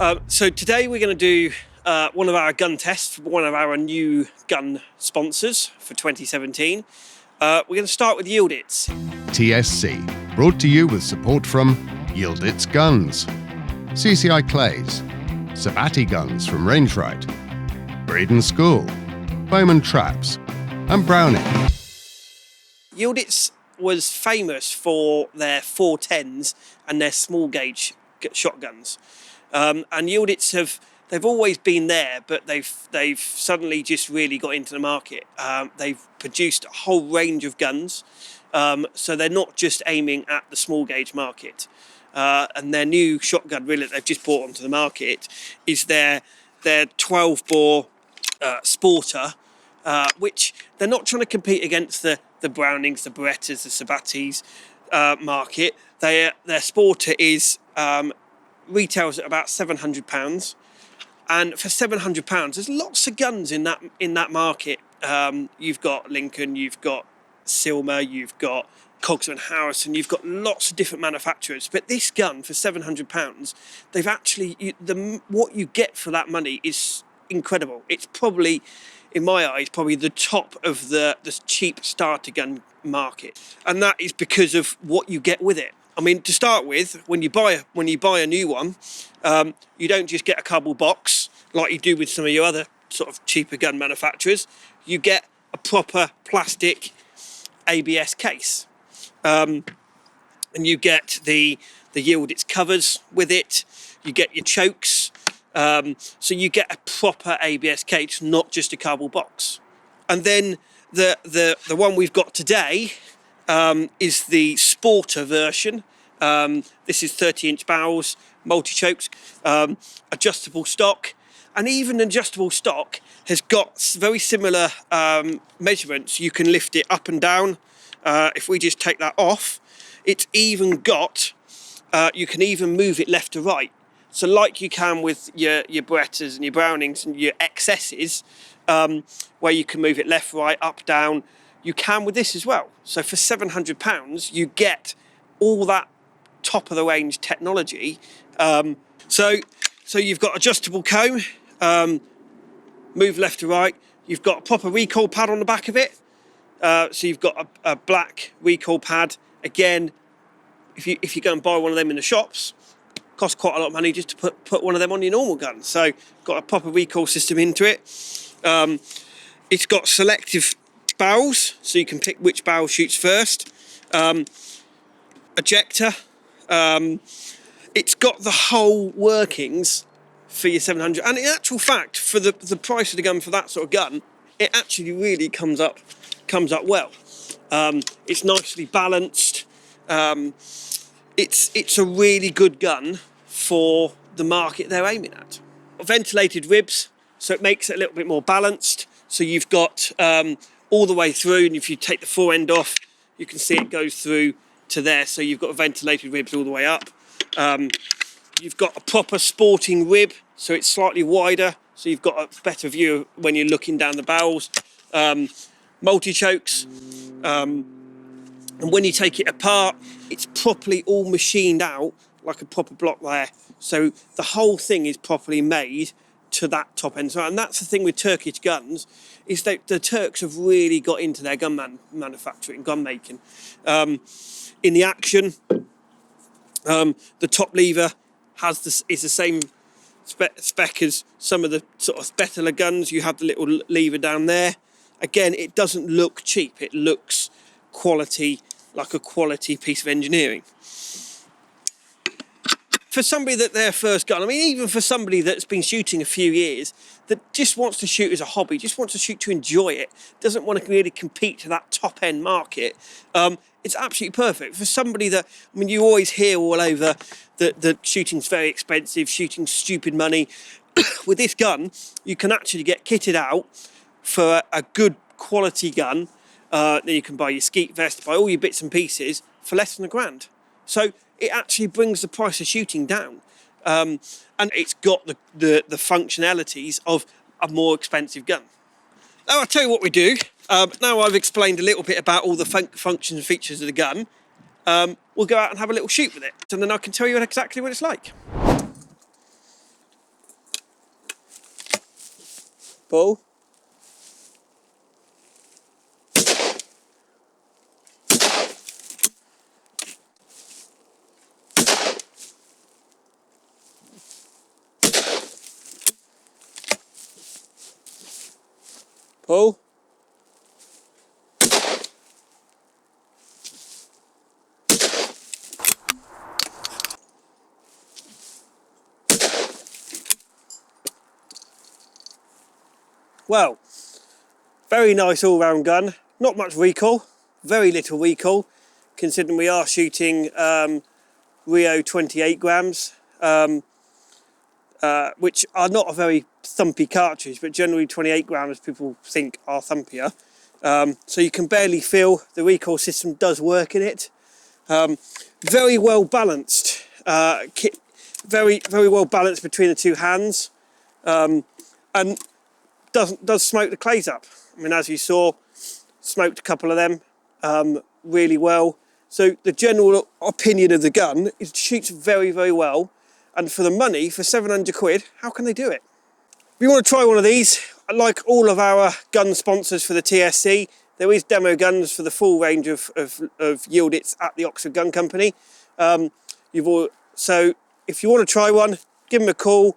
So today we're going to do one of our gun tests for one of our new gun sponsors for 2017. We're going to start with Yildiz. TSC, brought to you with support from Yildiz Guns, CCI Clays, Sabati Guns from Rangerite, Breeden School, Bowman Traps, and Browning. Yildiz was famous for their 410s and their small gauge shotguns. And Yildiz they've always been there, but they've suddenly just really got into the market. They've produced a whole range of guns, so they're not just aiming at the small gauge market. And their new shotgun really that they've just brought onto the market is their 12 bore sporter, which they're not trying to compete against the Brownings, the Berettas, the Sabatis market. Their sporter is retails at about £700, and for £700 there's lots of guns in that market. You've got Lincoln, you've got Silmer, you've got Cogsman Harrison, you've got lots of different manufacturers, but this gun for £700, they've actually what you get for that money is incredible. It's probably, in my eyes, probably the top of the cheap starter gun market, and that is because of what you get with it. I mean, to start with, when you buy a new one, you don't just get a cardboard box like you do with some of your other sort of cheaper gun manufacturers. You get a proper plastic ABS case, and you get the Yildiz covers with it. You get your chokes, so you get a proper ABS case, not just a cardboard box. And then the one we've got today is the Sporter version. This is 30-inch barrels, multi-chokes, adjustable stock, and even adjustable stock has got very similar measurements. You can lift it up and down. If we just take that off, it's even got, you can even move it left to right. So like you can with your Berettas and your Brownings and your XSs, where you can move it left, right, up, down, you can with this as well. So for £700, you get all that top of the range technology. So you've got adjustable comb, move left to right. You've got a proper recoil pad on the back of it. So you've got a black recoil pad. Again, if you go and buy one of them in the shops, costs quite a lot of money just to put one of them on your normal gun. So got a proper recoil system into it. It's got selective barrels, so you can pick which barrel shoots first. Ejector. It's got the whole workings for your 700, and in actual fact, for the price of the gun for that sort of gun, it actually really comes up well. It's nicely balanced. It's a really good gun for the market they're aiming at. Ventilated ribs, so it makes it a little bit more balanced. So you've got all the way through, and if you take the fore end off, you can see it goes through to there. So you've got ventilated ribs all the way up. You've got a proper sporting rib, so it's slightly wider, so you've got a better view when you're looking down the barrels. Multi-chokes, and when you take it apart, it's properly all machined out like a proper block there. So the whole thing is properly made to that top end. And that's the thing with Turkish guns, is that the Turks have really got into their gun manufacturing, gun making. In the action, the top lever is the same spec as some of the sort of better guns. You have the little lever down there. Again, it doesn't look cheap. It looks quality, like a quality piece of engineering. For somebody that their first gun, I mean, even for somebody that's been shooting a few years, that just wants to shoot as a hobby, just wants to shoot to enjoy it, doesn't want to really compete to that top end market, it's absolutely perfect. For somebody that, I mean, you always hear all over that shooting's very expensive, shooting's stupid money. With this gun, you can actually get kitted out for a good quality gun. Then you can buy your skeet vest, buy all your bits and pieces for less than £1,000. So it actually brings the price of shooting down, and it's got the functionalities of a more expensive gun. Now I'll tell you what we do. Now I've explained a little bit about all the functions and features of the gun, we'll go out and have a little shoot with it, and then I can tell you exactly what it's like. Pull. Pull. Well, very nice all-round gun. Not much recoil, very little recoil, considering we are shooting Rio 28 grams, which are not a very thumpy cartridge, but generally 28 grams people think are thumpier. So you can barely feel the recoil system does work in it. Very well balanced, very well balanced between the two hands, and does smoke the clays up. I mean, as you saw, smoked a couple of them really well. So the general opinion of the gun is it shoots very well, and for the money, for 700 quid, how can they do it? If you want to try one of these, like all of our gun sponsors for the TSC, there is demo guns for the full range of Yildiz at the Oxford Gun Company. So if you want to try one, give them a call,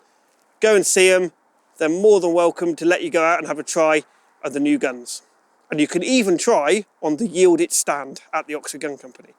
go and see them. They're more than welcome to let you go out and have a try of the new guns. And you can even try on the Yildiz stand at the Oxford Gun Company.